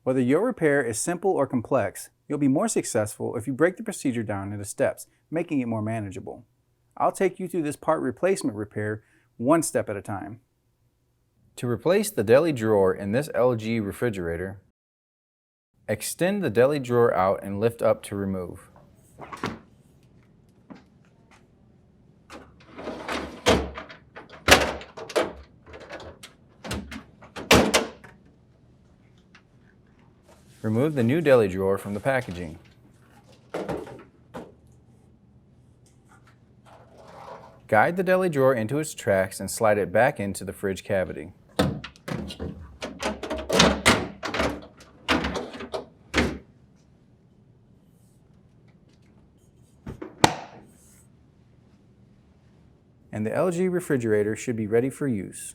Whether your repair is simple or complex, you'll be more successful if you break the procedure down into steps, making it more manageable. I'll take you through this part replacement repair one step at a time. To replace the deli drawer in this LG refrigerator, extend the deli drawer out and lift up to remove. Remove the new deli drawer from the packaging. Guide the deli drawer into its tracks and slide it back into the fridge cavity. And the LG refrigerator should be ready for use.